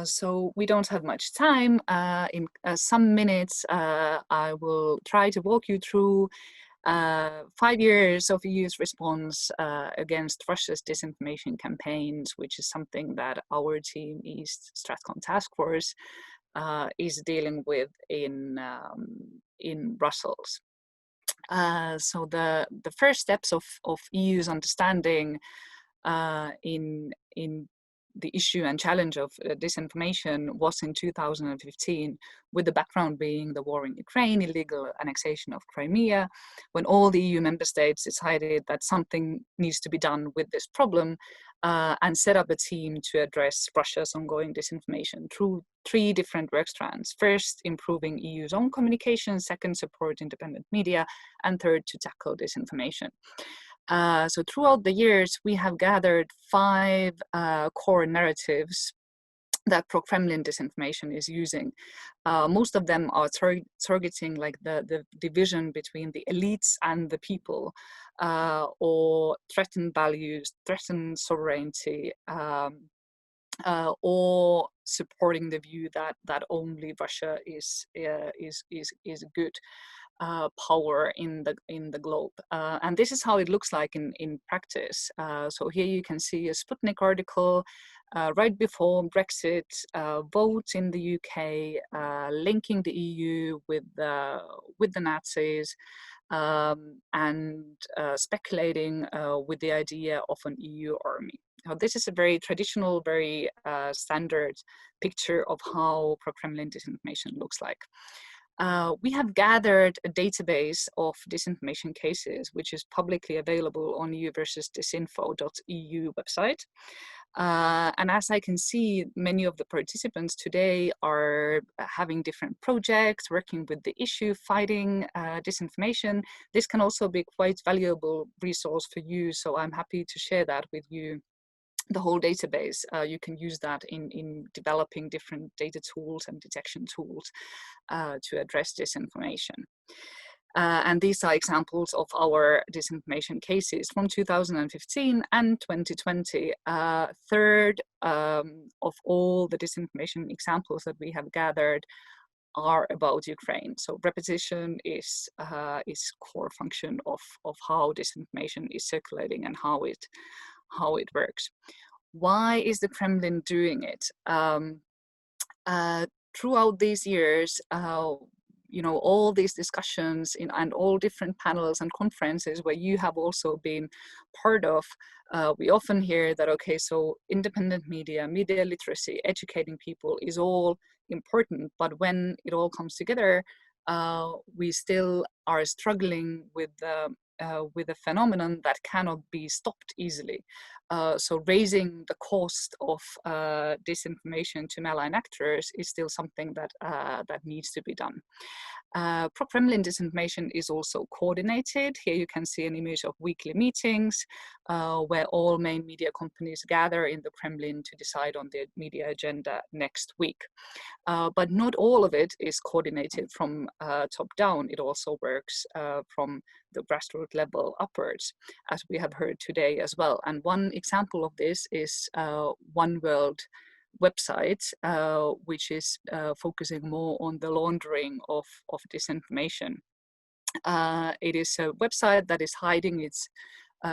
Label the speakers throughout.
Speaker 1: So we don't have much time. In some minutes, I will try to walk you through 5 years of EU's response against Russia's disinformation campaigns, which is something that our team, East StratCom Taskforce, is dealing with in Brussels. So the first steps of EU's understanding in the issue and challenge of disinformation was in 2015, with the background being the war in Ukraine, illegal annexation of Crimea, when all the EU member states decided that something needs to be done with this problem and set up a team to address Russia's ongoing disinformation through 3 different work strands. First, improving EU's own communication, second, support independent media, and third, to tackle disinformation. So throughout the years, we have gathered 5 core narratives that pro-Kremlin disinformation is using. Most of them are targeting like the division between the elites and the people, or threaten values, threaten sovereignty, or supporting the view that only Russia is good power in the globe, and this is how it looks like in practice. So here you can see a Sputnik article right before Brexit, vote in the UK, linking the EU with the Nazis, and speculating with the idea of an EU army. Now, this is a very traditional, very standard picture of how pro-Kremlin disinformation looks like. We have gathered a database of disinformation cases, which is publicly available on eu-versus-disinfo.eu website. And as I can see, many of the participants today are having different projects, working with the issue, fighting disinformation. This can also be quite valuable resource for you, so I'm happy to share that with you. The whole database, you can use that in developing different data tools and detection tools to address disinformation. And these are examples of our disinformation cases from 2015 and 2020. Third of all the disinformation examples that we have gathered are about Ukraine. So repetition is core function of how disinformation is circulating and how it works. Why is the Kremlin doing it? Throughout these years, all these discussions and all different panels and conferences where you have also been part of, we often hear that, okay, so independent media literacy, educating people is all important, but when it all comes together, we still are struggling with a phenomenon that cannot be stopped easily. So raising the cost of disinformation to malign actors is still something that needs to be done. Pro-Kremlin disinformation is also coordinated. Here you can see an image of weekly meetings where all main media companies gather in the Kremlin to decide on their media agenda next week. But not all of it is coordinated from top down. It also works from the grassroots level upwards, as we have heard today as well. And one example of this is One World website, which is focusing more on the laundering of disinformation. It is a website that is hiding its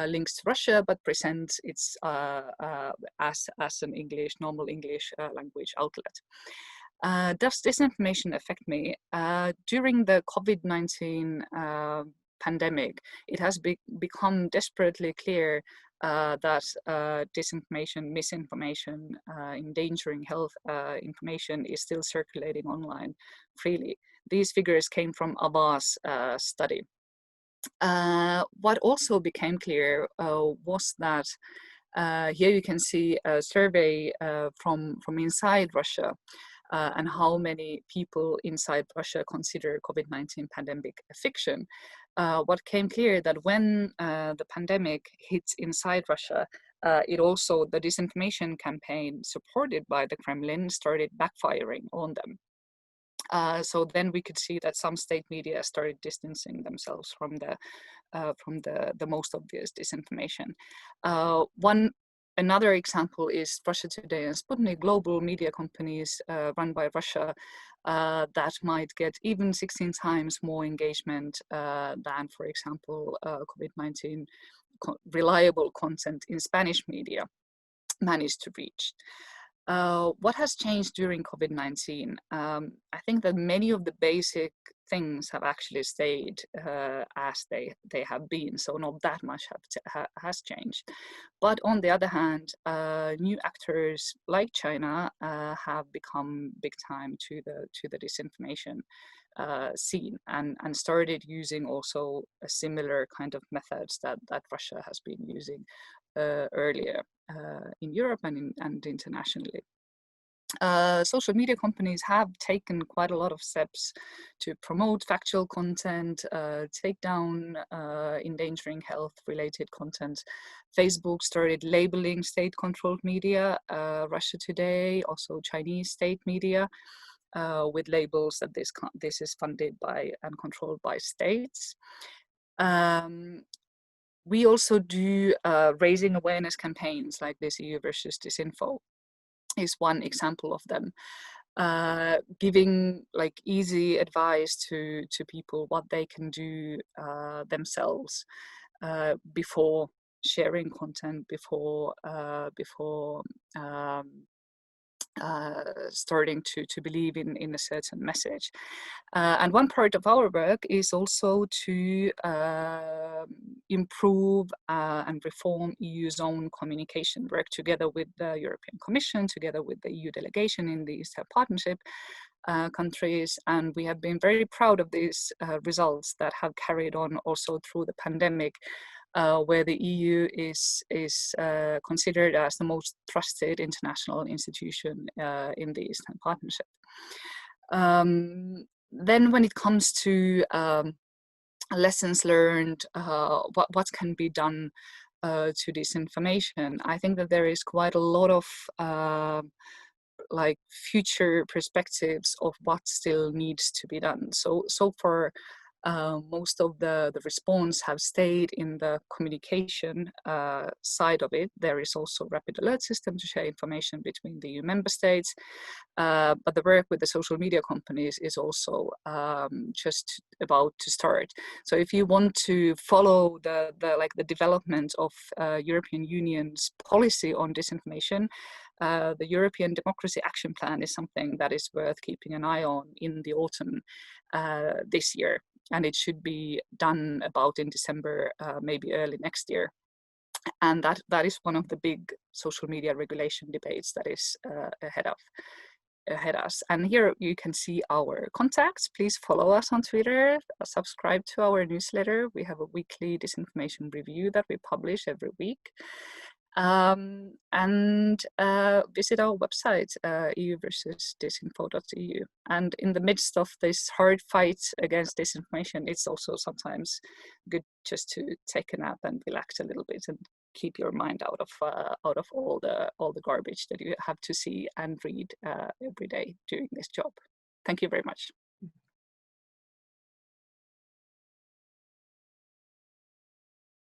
Speaker 1: links to Russia, but presents its as an normal English language outlet. Does disinformation affect me? During the COVID-19 pandemic, it has become desperately clear that disinformation, misinformation, endangering health information is still circulating online freely. These figures came from EEAS study. What also became clear was that here you can see a survey from inside Russia and how many people inside Russia consider COVID-19 pandemic a fiction. What came clear that when the pandemic hits inside Russia, the disinformation campaign supported by the Kremlin started backfiring on them. So then we could see that some state media started distancing themselves from the most obvious disinformation. One Another example is Russia Today and Sputnik, global media companies run by Russia that might get even 16 times more engagement than, for example, COVID-19 reliable content in Spanish media managed to reach. What has changed during COVID-19? I think that many of the basic things have actually stayed as they have been, so not that much has changed. But on the other hand, new actors like China have become big time to the disinformation scene and started using also a similar kind of methods that Russia has been using earlier in Europe and internationally. Social media companies have taken quite a lot of steps to promote factual content, take down endangering health-related content. Facebook started labeling state-controlled media, Russia Today, also Chinese state media, with labels that this is funded by and controlled by states. We also do raising awareness campaigns like this EU versus disinfo is one example of them, giving like easy advice to people what they can do themselves before sharing content, before starting to believe in a certain message. And one part of our work is also to improve and reform EU's own communication work together with the European Commission, together with the EU delegation in the Eastern Partnership countries. And we have been very proud of these results that have carried on also through the pandemic, where the EU is considered as the most trusted international institution in the Eastern Partnership. Then when it comes to lessons learned, what can be done to disinformation, I think that there is quite a lot of like future perspectives of what still needs to be done. So far, most of the response have stayed in the communication side of it. There is also rapid alert system to share information between the EU member states, but the work with the social media companies is also just about to start. So if you want to follow the development of European Union's policy on disinformation, the European Democracy Action Plan is something that is worth keeping an eye on in the autumn this year. And it should be done about in December, maybe early next year. And that is one of the big social media regulation debates that is ahead us. And here you can see our contacts. Please follow us on Twitter, subscribe to our newsletter. We have a weekly disinformation review that we publish every week. And visit our website, EU versus disinfo.eu. And in the midst of this hard fight against disinformation, it's also sometimes good just to take a nap and relax a little bit and keep your mind out of all the garbage that you have to see and read every day doing this job. Thank you very much.